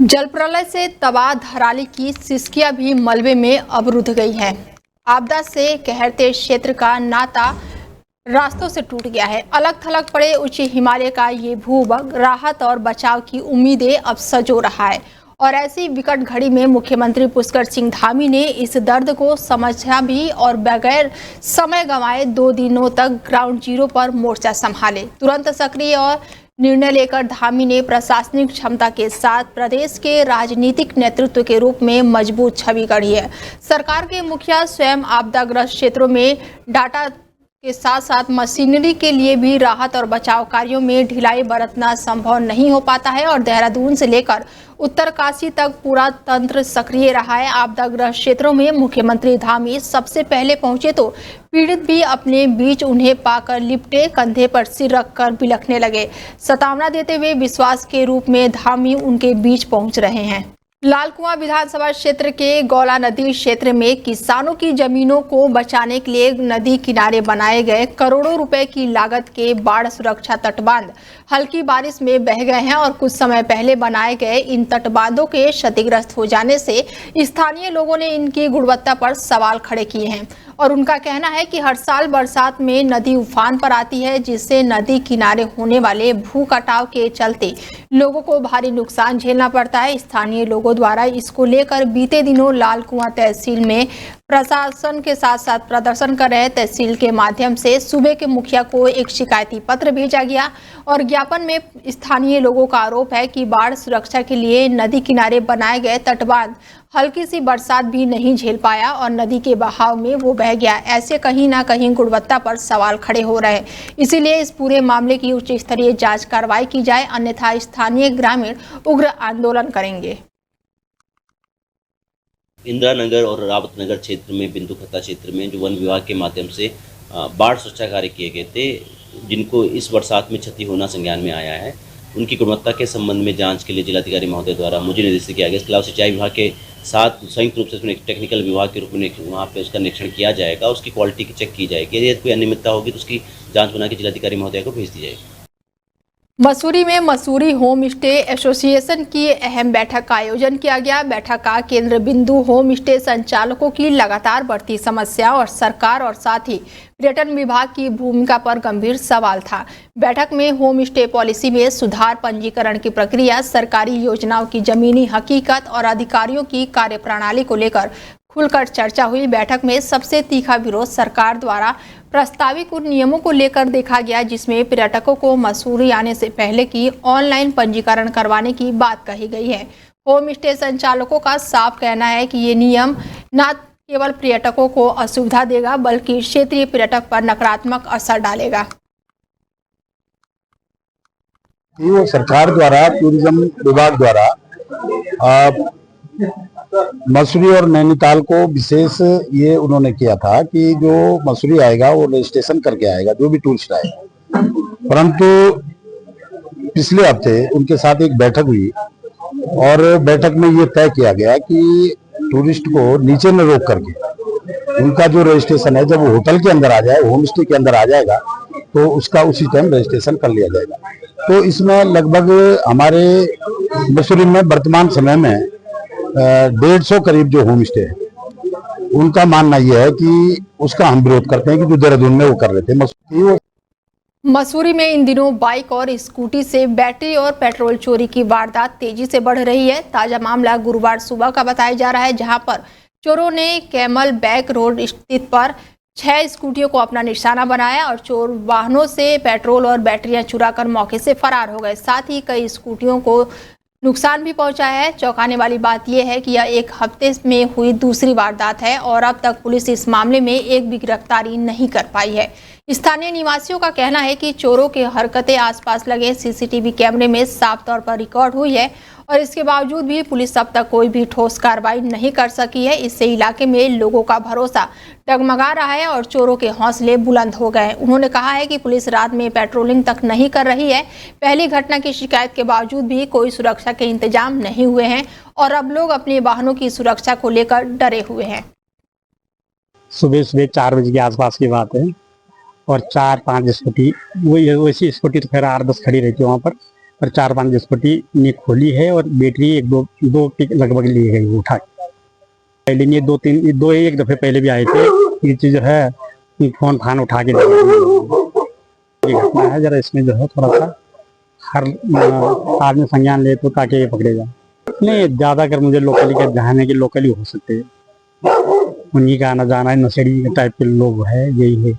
जल प्रलय से तबाह धराली की सिसकिया भी मलबे में अवरुद्ध गई है। आपदा से कहरते क्षेत्र का नाता रास्तों से टूट गया है। अलग थलग पड़े उच्च हिमालय का ये भूभाग राहत और बचाव की उम्मीदें अब सजो रहा है। और ऐसी विकट घड़ी में मुख्यमंत्री पुष्कर सिंह धामी ने इस दर्द को समझा भी और बगैर समय गंवाए 2 दिनों तक ग्राउंड जीरो पर मोर्चा संभाले। तुरंत सक्रिय और निर्णय लेकर धामी ने प्रशासनिक क्षमता के साथ प्रदेश के राजनीतिक नेतृत्व के रूप में मजबूत छवि गढ़ी है। सरकार के मुखिया स्वयं आपदाग्रस्त क्षेत्रों में डाटा के साथ साथ मशीनरी के लिए भी राहत और बचाव कार्यों में ढिलाई बरतना संभव नहीं हो पाता है और देहरादून से लेकर उत्तरकाशी तक पूरा तंत्र सक्रिय रहा है। आपदाग्रस्त क्षेत्रों में मुख्यमंत्री धामी सबसे पहले पहुंचे तो पीड़ित भी अपने बीच उन्हें पाकर लिपटे, कंधे पर सिर रखकर बिलखने लगे। सतावना देते हुए विश्वास के रूप में धामी उनके बीच पहुंच रहे हैं। लालकुआं विधानसभा क्षेत्र के गौला नदी क्षेत्र में किसानों की जमीनों को बचाने के लिए नदी किनारे बनाए गए करोड़ों रुपए की लागत के बाढ़ सुरक्षा तटबांध हल्की बारिश में बह गए हैं और कुछ समय पहले बनाए गए इन तटबांधों के क्षतिग्रस्त हो जाने से स्थानीय लोगों ने इनकी गुणवत्ता पर सवाल खड़े किए हैं। और उनका कहना है कि हर साल बरसात में नदी उफान पर आती है, जिससे नदी किनारे होने वाले भू कटाव के चलते लोगों को भारी नुकसान झेलना पड़ता है। स्थानीय लोगों द्वारा इसको लेकर बीते दिनों लालकुआं तहसील में प्रशासन के साथ साथ प्रदर्शन कर रहे तहसील के माध्यम से सूबे के मुखिया को एक शिकायती पत्र भेजा गया और ज्ञापन में स्थानीय लोगों का आरोप है कि बाढ़ सुरक्षा के लिए नदी किनारे बनाए गए तटबांध हल्की सी बरसात भी नहीं झेल पाया और नदी के बहाव में वो बह गया। ऐसे कहीं ना कहीं गुणवत्ता पर सवाल खड़े हो रहे हैं। इसीलिए इस पूरे मामले की उच्च स्तरीय जांच कार्रवाई की जाए, अन्यथा स्थानीय ग्रामीण उग्र आंदोलन करेंगे। इंदिरा नगर और रावत नगर क्षेत्र में बिंदु खत्ता क्षेत्र में जो वन विभाग के माध्यम से बाढ़ सुरक्षा कार्य किए गए थे, जिनको इस बरसात में क्षति होना संज्ञान में आया है, उनकी गुणवत्ता के संबंध में जांच के लिए जिलाधिकारी महोदय द्वारा मुझे निर्देशित किया गया। इसके अलावा सिंचाई विभाग के साथ संयुक्त रूप से टेक्निकल विभाग के रूप में वहाँ पे उसका निरीक्षण किया जाएगा, उसकी क्वालिटी की चेक की जाएगी। यदि कोई अनियमितता होगी तो उसकी जाँच बना के जिलाधिकारी महोदय को भेज दी जाएगी। मसूरी में मसूरी होम स्टे एसोसिएशन की अहम बैठक का आयोजन किया गया। बैठक का केंद्र बिंदु होम स्टे संचालकों की लगातार बढ़ती समस्या और सरकार और साथ ही पर्यटन विभाग की भूमिका पर गंभीर सवाल था। बैठक में होम स्टे पॉलिसी में सुधार, पंजीकरण की प्रक्रिया, सरकारी योजनाओं की जमीनी हकीकत और अधिकारियों की कार्यप्रणाली को लेकर खुलकर चर्चा हुई। बैठक में सबसे तीखा विरोध सरकार द्वारा प्रस्तावित उन नियमों को लेकर देखा गया जिसमें पर्यटकों को मसूरी आने से पहले की ऑनलाइन पंजीकरण करवाने की बात कही गई है। होम स्टे संचालकों का साफ कहना है कि ये नियम न केवल पर्यटकों को असुविधा देगा बल्कि क्षेत्रीय पर्यटक पर नकारात्मक असर डालेगा। वो सरकार द्वारा, टूरिज्म विभाग द्वारा मसूरी और नैनीताल को विशेष ये उन्होंने किया था कि जो मसूरी आएगा वो रजिस्ट्रेशन करके आएगा, जो भी टूरिस्ट आएगा। परंतु पिछले हफ्ते उनके साथ एक बैठक हुई और बैठक में ये तय किया गया कि टूरिस्ट को नीचे में रोक करके उनका जो रजिस्ट्रेशन है, जब वो होटल के अंदर आ जाए, होम स्टे के अंदर आ जाएगा, तो उसका उसी टाइम रजिस्ट्रेशन कर लिया जाएगा। तो इसमें लगभग हमारे मसूरी में वर्तमान समय में 150 करीब जो होम स्टे है, उनका मानना यह है कि उसका हम विरोध करते हैं कि जो देहरादून में वो कर रहे थे। मसूरी में इन दिनों बाइक और स्कूटी से बैटरी और पेट्रोल चोरी की वारदात तेजी से बढ़ रही है। ताजा मामला गुरुवार सुबह का बताया जा रहा है, जहां पर चोरों ने कैमल बैक रोड स्थित पर 6 स्कूटियों को अपना निशाना बनाया और चोर वाहनों से पेट्रोल और बैटरियां चुराकर मौके से फरार हो गए। साथ ही कई स्कूटियों को नुकसान भी पहुंचाया है। चौंकाने वाली बात यह है कि यह एक हफ्ते में हुई दूसरी वारदात है और अब तक पुलिस इस मामले में एक भी गिरफ्तारी नहीं कर पाई है। स्थानीय निवासियों का कहना है कि चोरों की हरकतें आसपास लगे सीसीटीवी कैमरे में साफ तौर पर रिकॉर्ड हुई है और इसके बावजूद भी पुलिस अब तक कोई भी ठोस कार्रवाई नहीं कर सकी है। इससे इलाके में लोगों का भरोसा डगमगा रहा है और चोरों के हौसले बुलंद हो गए। उन्होंने कहा है कि पुलिस रात में पेट्रोलिंग तक नहीं कर रही है। पहली घटना की शिकायत के बावजूद भी कोई सुरक्षा के इंतजाम नहीं हुए हैं और अब लोग अपने वाहनों की सुरक्षा को लेकर डरे हुए हैं। सुबह 4 बजे के आसपास की बात है और 4-5 स्कूटी, वैसी स्कूटी तो खैर 8-10 खड़ी रहती है वहाँ पर, और 4-5 स्कूटी ने खोली है और बैटरी एक दो पिक लगभग ली गई वो उठा के। पहले ये एक दफे पहले भी आए थे, ये चीज है फोन फान उठा के ये घटना है। जरा इसमें जो है थोड़ा सा हर आदमी संज्ञान ले तो ताकि ये पकड़े जाए। नहीं ज्यादा कर मुझे लोकली के जहाने के लोकली हो सकते हैं, उन्हीं का आना जाना है, नशेड़ी टाइप के लोग है, यही है।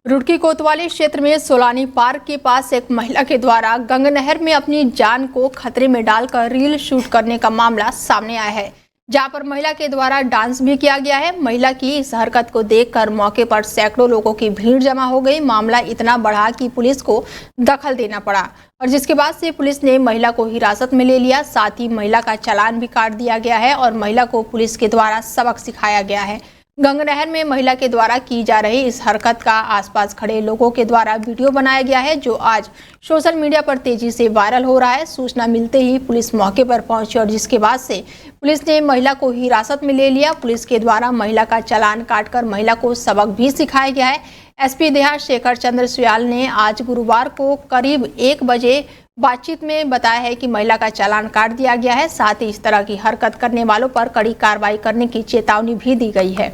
रुड़की कोतवाली क्षेत्र में सोलानी पार्क के पास एक महिला के द्वारा गंगा नहर में अपनी जान को खतरे में डालकर रील शूट करने का मामला सामने आया है, जहां पर महिला के द्वारा डांस भी किया गया है। महिला की इस हरकत को देखकर मौके पर सैकड़ों लोगों की भीड़ जमा हो गई। मामला इतना बढ़ा कि पुलिस को दखल देना पड़ा और जिसके बाद से पुलिस ने महिला को हिरासत में ले लिया। साथ ही महिला का चालान भी काट दिया गया है और महिला को पुलिस के द्वारा सबक सिखाया गया है। गंगा नहर में महिला के द्वारा की जा रही इस हरकत का आसपास खड़े लोगों के द्वारा वीडियो बनाया गया है, जो आज सोशल मीडिया पर तेजी से वायरल हो रहा है। सूचना मिलते ही पुलिस मौके पर पहुंची और जिसके बाद से पुलिस ने महिला को हिरासत में ले लिया। पुलिस के द्वारा महिला का चालान काटकर महिला को सबक भी सिखाया गया है। एसपी देहात शेखर चंद्र सुयाल ने आज गुरुवार को करीब 1 बजे बातचीत में बताया है कि महिला का चालान काट दिया गया है। साथ ही इस तरह की हरकत करने वालों पर कड़ी कार्रवाई करने की चेतावनी भी दी गई है।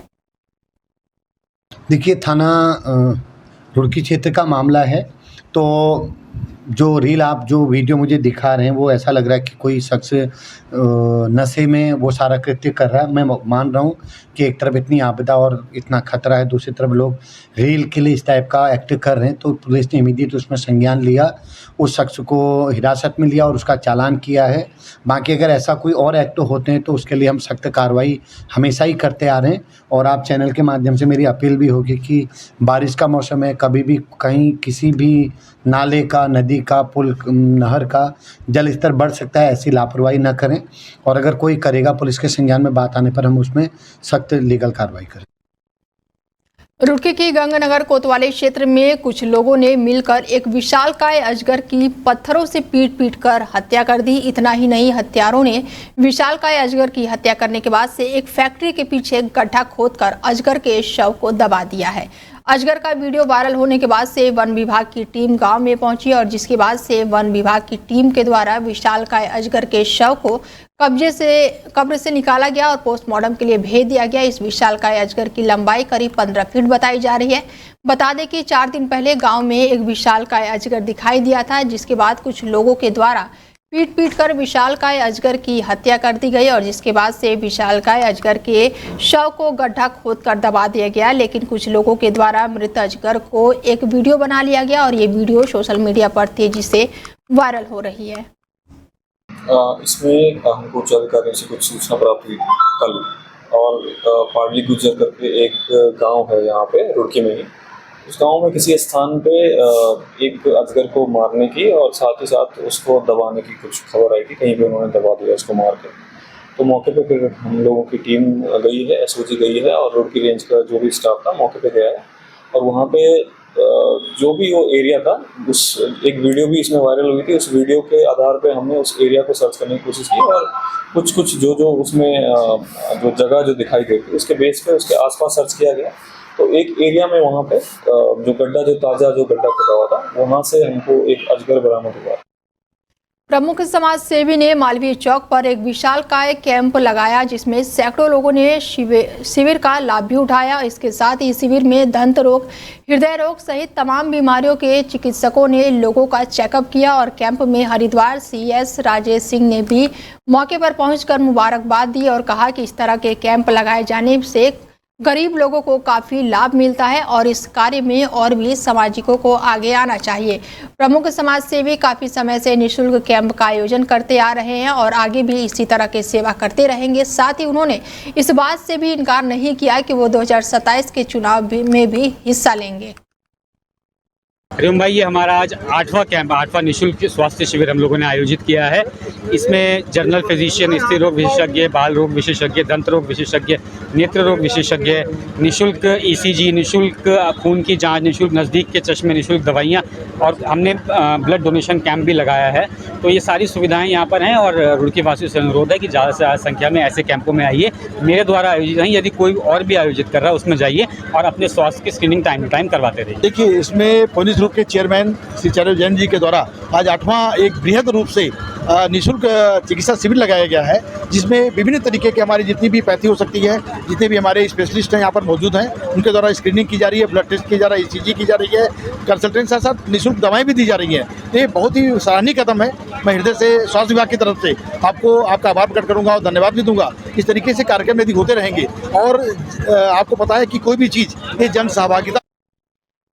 देखिए, थाना रुड़की क्षेत्र का मामला है। तो जो रील आप जो वीडियो मुझे दिखा रहे हैं वो ऐसा लग रहा है कि कोई शख्स नशे में वो सारा कृत्य कर रहा है। मैं मान रहा हूँ कि एक तरफ इतनी आपदा और इतना खतरा है, दूसरी तरफ लोग रील के लिए इस टाइप का एक्ट कर रहे हैं। तो पुलिस ने इमीडिएट उसमें संज्ञान लिया, उस शख्स को हिरासत में लिया और उसका चालान किया है। बाकी अगर ऐसा कोई और एक्ट होते हैं तो उसके लिए हम सख्त कार्रवाई हमेशा ही करते आ रहे हैं। और आप चैनल के माध्यम से मेरी अपील भी होगी कि बारिश का मौसम है, कभी भी कहीं किसी भी नाले का, नदी का, पुल, नहर का जल स्तर बढ़ सकता है, ऐसी लापरवाही न करें। और अगर कोई करेगा पुलिस के संज्ञान में बात आने पर हम उसमें सख्त लीगल कार्रवाई करें। रुड़की की गंगानगर कोतवाली क्षेत्र में कुछ लोगों ने मिलकर एक विशालकाय अजगर की पत्थरों से पीट कर हत्या कर दी। इतना ही नहीं, हत्यारों ने विशालकाय अजगर की हत्या करने के बाद से एक फैक्ट्री के पीछे गड्ढा खोदकर अजगर के शव को दबा दिया है। अजगर का वीडियो वायरल होने के बाद से वन विभाग की टीम गांव में पहुंची और जिसके बाद से वन विभाग की टीम के द्वारा विशालकाय अजगर के शव को कब्र से निकाला गया और पोस्टमार्टम के लिए भेज दिया गया। इस विशालकाय अजगर की लंबाई करीब 15 फीट बताई जा रही है। बता दें कि 4 दिन पहले गांव में एक विशालकाय अजगर दिखाई दिया था, जिसके बाद कुछ लोगों के द्वारा पीट कर विशालकाय अजगर की हत्या कर दी गई और जिसके बाद से विशालकाय अजगर के शव को गड्ढा खोदकर दबा दिया गया। लेकिन कुछ लोगों के द्वारा मृत अजगर को एक वीडियो बना लिया गया और ये वीडियो सोशल मीडिया पर तेजी से वायरल हो रही है। इसमें हमको जानकारी से कुछ सूचना प्राप्त हुई कल, और पाडली गुजर करके एक गांव है यहाँ पे रुड़की में ही। उस गांव में किसी स्थान पे एक अजगर को मारने की और साथ ही साथ उसको दबाने की कुछ खबर आई थी, कहीं पे उन्होंने दबा दिया उसको मार कर। तो मौके पे फिर हम लोगों की टीम गई है, एसओजी गई है और रुड़की रेंज का जो भी स्टाफ था मौके पे गया है। और वहाँ पे जो भी वो एरिया था, उस एक वीडियो भी इसमें वायरल हुई थी, उस वीडियो के आधार पे हमने उस एरिया को सर्च करने की कोशिश की और कुछ जो उसमें जो जगह जो दिखाई गई थी उसके बेस पे उसके आसपास सर्च किया गया। तो एक एरिया में वहाँ पे जो गड्ढा, जो ताज़ा जो गड्ढा खुदा हुआ था, वहाँ से हमको एक अजगर बरामद हुआ। प्रमुख समाज सेवी ने मालवीय चौक पर एक विशालकाय कैंप लगाया, जिसमें सैकड़ों लोगों ने शिविर का लाभ भी उठाया। इसके साथ ही शिविर में दंत रोग, हृदय रोग सहित तमाम बीमारियों के चिकित्सकों ने लोगों का चेकअप किया और कैंप में हरिद्वार सीएस राजेश सिंह ने भी मौके पर पहुंचकर मुबारकबाद दी और कहा कि इस तरह के कैंप लगाए जाने से गरीब लोगों को काफ़ी लाभ मिलता है और इस कार्य में और भी सामाजिकों को आगे आना चाहिए। प्रमुख समाज सेवी काफ़ी समय से निःशुल्क कैंप का आयोजन करते आ रहे हैं और आगे भी इसी तरह की सेवा करते रहेंगे। साथ ही उन्होंने इस बात से भी इनकार नहीं किया कि वो 2027 के चुनाव में भी हिस्सा लेंगे। हरिओम भाई, ये हमारा आज 8वां कैंप, 8वां निःशुल्क स्वास्थ्य शिविर हम लोगों ने आयोजित किया है। इसमें जनरल फिजिशियन, स्त्री रोग विशेषज्ञ, बाल रोग विशेषज्ञ, दंत रोग विशेषज्ञ, नेत्र रोग विशेषज्ञ, निःशुल्क ईसीजी, निःशुल्क खून की जांच, निःशुल्क नज़दीक के चश्मे, निःशुल्क दवाइयाँ और हमने ब्लड डोनेशन कैंप भी लगाया है। तो ये सारी सुविधाएं यहाँ पर हैं और रुड़की वासियों से अनुरोध है कि ज़्यादा से ज़्यादा संख्या में ऐसे कैंपों में आइए। मेरे द्वारा आयोजित हैं, यदि कोई और भी आयोजित कर रहा है उसमें जाइए और अपने स्वास्थ्य की स्क्रीनिंग टाइम टू टाइम करवाते रहिए। देखिए, इसमें पुलिस इसरो के चेयरमैन श्री चरण जैन जी के द्वारा आज 8वां एक बृहद रूप से निःशुल्क चिकित्सा शिविर लगाया गया है, जिसमें विभिन्न तरीके के हमारी जितनी भी पैथी हो सकती है, जितने भी हमारे स्पेशलिस्ट हैं यहाँ पर मौजूद हैं, उनके द्वारा स्क्रीनिंग की जा रही है, ब्लड टेस्ट की जा रहा है, ECG की जा रही है, कंसल्टेंट साथ साथ निःशुल्क दवाएं भी दी जा रही हैं। तो ये बहुत ही सराहनीय कदम है। मैं हृदय से स्वास्थ्य विभाग की तरफ से आपका आभार प्रकट करूँगा और धन्यवाद भी दूंगा। इस तरीके से कार्यक्रम यदि होते रहेंगे और आपको पता है कि कोई भी चीज़ ये जन सहभागिता।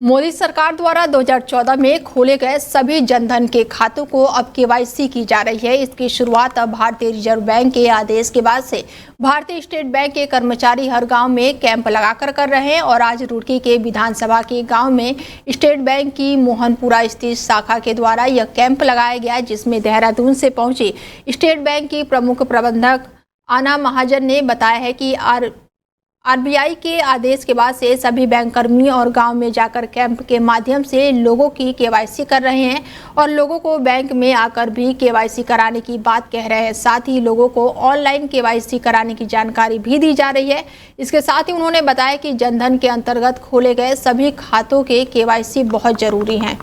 मोदी सरकार द्वारा 2014 में खोले गए सभी जनधन के खातों को अब KYC की जा रही है। इसकी शुरुआत अब भारतीय रिजर्व बैंक के आदेश के बाद से भारतीय स्टेट बैंक के कर्मचारी हर गांव में कैंप लगाकर कर रहे हैं और आज रुड़की के विधानसभा के गांव में स्टेट बैंक की मोहनपुरा स्थित शाखा के द्वारा यह कैंप लगाया गया, जिसमें देहरादून से पहुंची स्टेट बैंक की प्रमुख प्रबंधक आना महाजन ने बताया है कि RBI के आदेश के बाद से सभी बैंक कर्मी और गांव में जाकर कैंप के माध्यम से लोगों की KYC कर रहे हैं और लोगों को बैंक में आकर भी KYC कराने की बात कह रहे हैं। साथ ही लोगों को ऑनलाइन KYC कराने की जानकारी भी दी जा रही है। इसके साथ ही उन्होंने बताया कि जनधन के अंतर्गत खोले गए सभी खातों के KYC बहुत जरूरी हैं।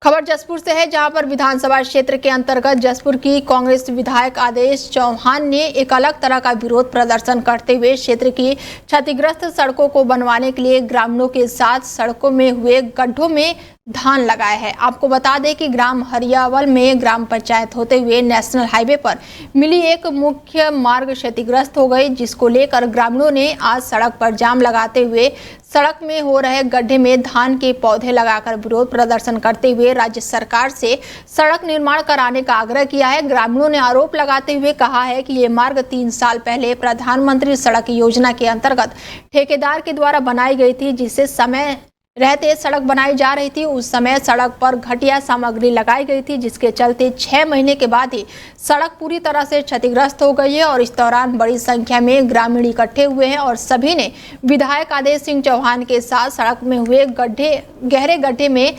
खबर जसपुर से है, जहां पर विधानसभा क्षेत्र के अंतर्गत जसपुर की कांग्रेस विधायक आदेश चौहान ने एक अलग तरह का विरोध प्रदर्शन करते हुए क्षेत्र की क्षतिग्रस्त सड़कों को बनवाने के लिए ग्रामीणों के साथ सड़कों में हुए गड्ढों में धान लगाया है। आपको बता दें कि ग्राम हरियावल में ग्राम पंचायत होते हुए नेशनल हाईवे पर मिली एक मुख्य मार्ग क्षतिग्रस्त हो गई, जिसको लेकर ग्रामीणों ने आज सड़क पर जाम लगाते हुए सड़क में हो रहे गड्ढे में धान के पौधे लगाकर विरोध प्रदर्शन करते हुए राज्य सरकार से सड़क निर्माण कराने का आग्रह किया है। ग्रामीणों ने आरोप लगाते हुए कहा है कि ये मार्ग 3 साल पहले प्रधानमंत्री सड़क योजना के अंतर्गत ठेकेदार के द्वारा बनाई गई थी, जिससे समय रहते सड़क बनाई जा रही थी। उस समय सड़क पर घटिया सामग्री लगाई गई थी, जिसके चलते 6 महीने के बाद ही सड़क पूरी तरह से क्षतिग्रस्त हो गई है और इस दौरान बड़ी संख्या में ग्रामीण इकट्ठे हुए हैं और सभी ने विधायक आदेश सिंह चौहान के साथ सड़क में हुए गहरे गड्ढे में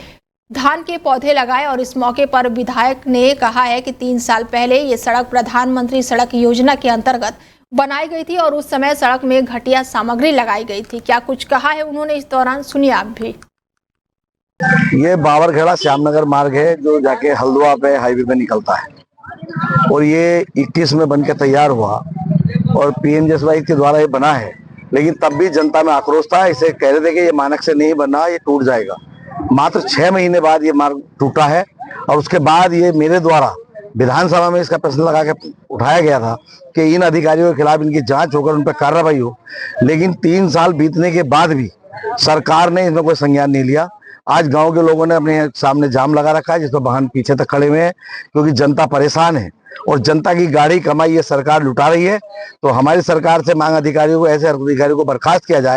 धान के पौधे लगाए और इस मौके पर विधायक ने कहा है कि 3 साल पहले ये सड़क प्रधानमंत्री सड़क योजना के अंतर्गत बनाई गई थी और उस समय सड़क में घटिया सामग्री लगाई गई थी। क्या कुछ कहा है उन्होंने इस दौरान, सुनिए आप भी। ये बावरखेड़ा श्यामनगर मार्ग है जो जाके हल्द्वां पे हाईवे पे निकलता है और ये 21 में बनके तैयार हुआ और PMJSY के द्वारा ये बना है, लेकिन तब भी जनता में आक्रोश था। इसे कह रहे थे कि ये मानक से नहीं बना, ये टूट जाएगा। मात्र 6 महीने बाद ये मार्ग टूटा है और उसके बाद ये मेरे द्वारा विधानसभा में इसका प्रश्न लगा के उठाया गया था कि इन अधिकारियों के खिलाफ इनकी जांच होकर उन पर कार्रवाई हो, लेकिन 3 साल बीतने के बाद भी सरकार ने इसमें कोई संज्ञान नहीं लिया। आज गांव के लोगों ने अपने सामने जाम लगा रखा है, जिसमें वाहन पीछे तक खड़े हुए हैं, क्योंकि जनता परेशान है और जनता की गाड़ी कमाई ये सरकार लुटा रही है। तो हमारी सरकार से मांग अधिकारियों को, ऐसे अधिकारियों को बर्खास्त किया जाए।